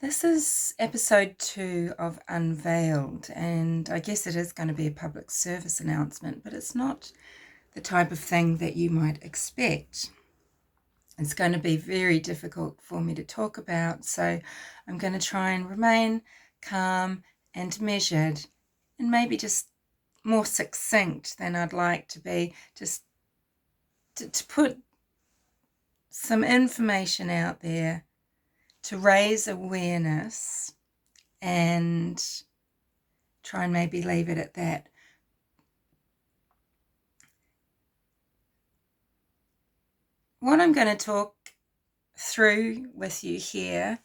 This is episode 2 of Unveiled, and I guess it is going to be a public service announcement, but it's not the type of thing that you might expect. It's going to be very difficult for me to talk about, so I'm going to try and remain calm and measured and maybe just more succinct than I'd like to be, just to put some information out there to raise awareness and try and maybe leave it at that. What I'm going to talk through with you here,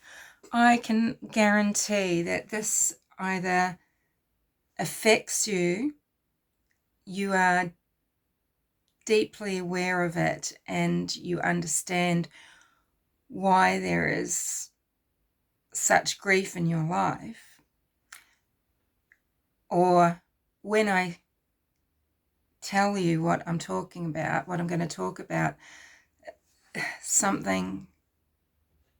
I can guarantee that this either affects you, you are deeply aware of it, and you understand why there is such grief in your life, or when I tell you what I'm talking about, what I'm going to talk about, something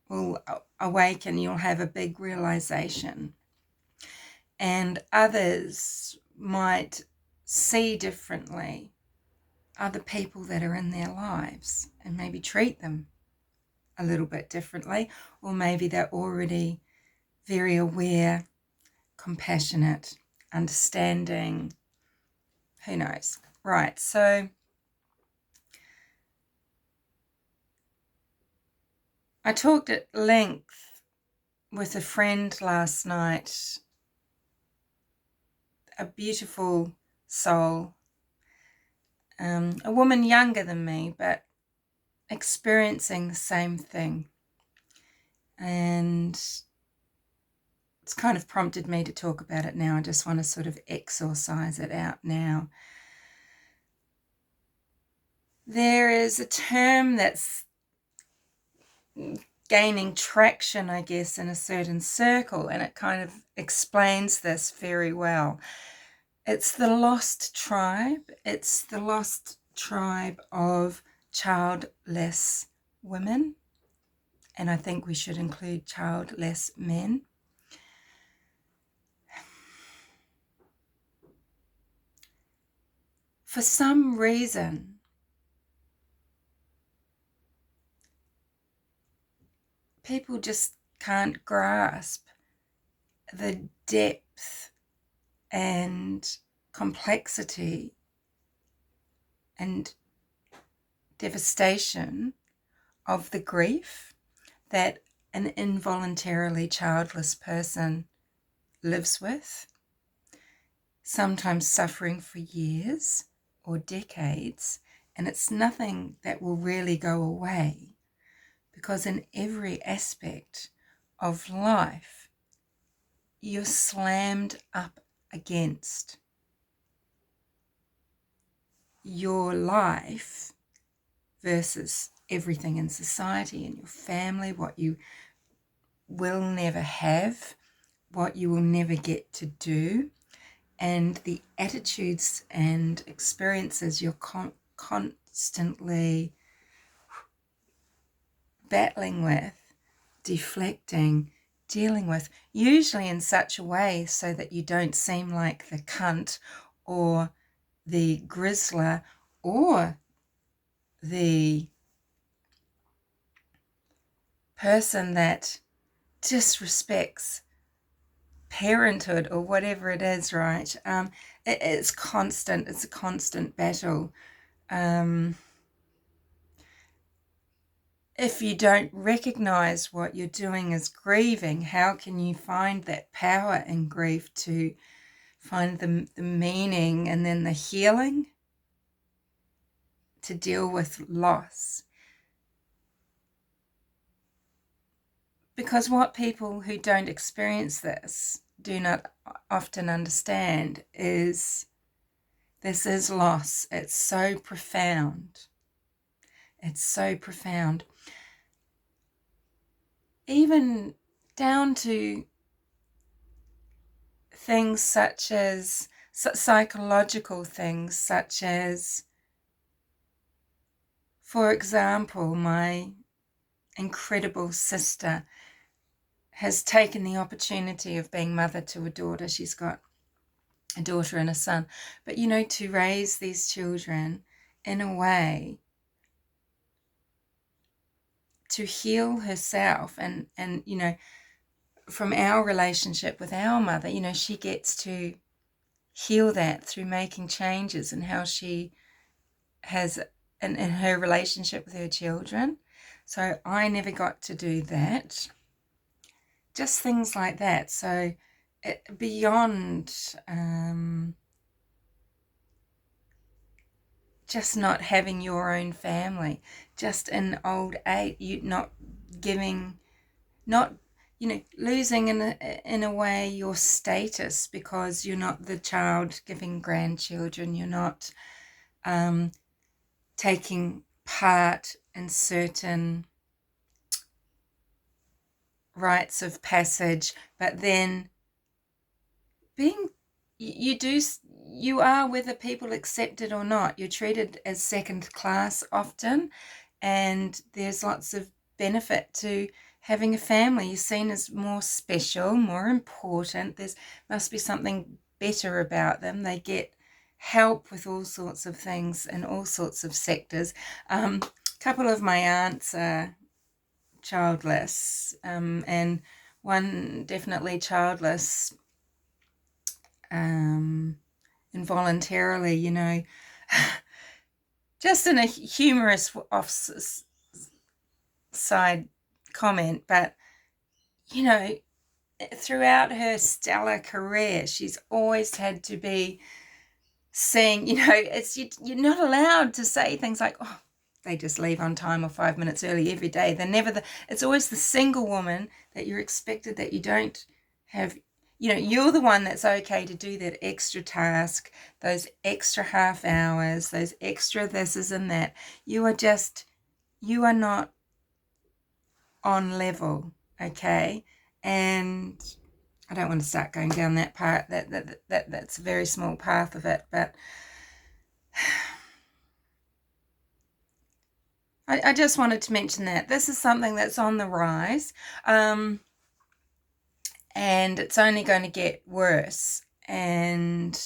will awaken, you'll have a big realization. And others might see differently other people that are in their lives and maybe treat them a little bit differently, or maybe they're already very aware, compassionate, understanding, who knows. Right, so I talked at length with a friend last night, a beautiful soul, a woman younger than me, but experiencing the same thing. And it's kind of prompted me to talk about it now. I just want to sort of exorcise it out now. There is a term that's gaining traction, I guess, in a certain circle, and it kind of explains this very well. It's the lost tribe. It's the lost tribe of childless women, and I think we should include childless men. For some reason, people just can't grasp the depth and complexity and devastation of the grief that an involuntarily childless person lives with, sometimes suffering for years or decades, and it's nothing that will really go away, because in every aspect of life you're slammed up against your life versus everything in society and your family, what you will never have, what you will never get to do, and the attitudes and experiences you're constantly battling with, deflecting, dealing with, usually in such a way so that you don't seem like the cunt or the grizzler or the person that disrespects parenthood or whatever it is, right? It's constant. It's a constant battle. If you don't recognize what you're doing is grieving, how can you find that power in grief to find the meaning and then the healing to deal with loss? Because what people who don't experience this do not often understand is this is loss. It's so profound. It's so profound. Even down to things such as psychological things, such as, for example, my incredible sister has taken the opportunity of being mother to a daughter. She's got a daughter and a son. But, you know, to raise these children in a way to heal herself and you know, from our relationship with our mother, you know, she gets to heal that through making changes in how she has in her relationship with her children. So I never got to do that. Just things like that. So beyond just not having your own family, just in old age, you not giving, not, you know, losing in a way your status because you're not the child giving grandchildren, you're not taking part in certain rites of passage, but then being, you are, whether people accept it or not, you're treated as second class often, and there's lots of benefit to having a family. You're seen as more special, more important. There must be something better about them. They get help with all sorts of things in all sorts of sectors. A couple of my aunts are childless, and one definitely childless involuntarily, you know, just in a humorous side comment, but, you know, throughout her stellar career, she's always had to be saying, you know, you're not allowed to say things like, oh, they just leave on time or 5 minutes early every day. They're never it's always the single woman that you're expected, that you don't have, you know, you're the one that's okay to do that extra task, those extra half hours, those extra thises and that. You are not on level, okay? And I don't want to start going down that part, that's a very small path of it, but I just wanted to mention that this is something that's on the rise, and it's only going to get worse. And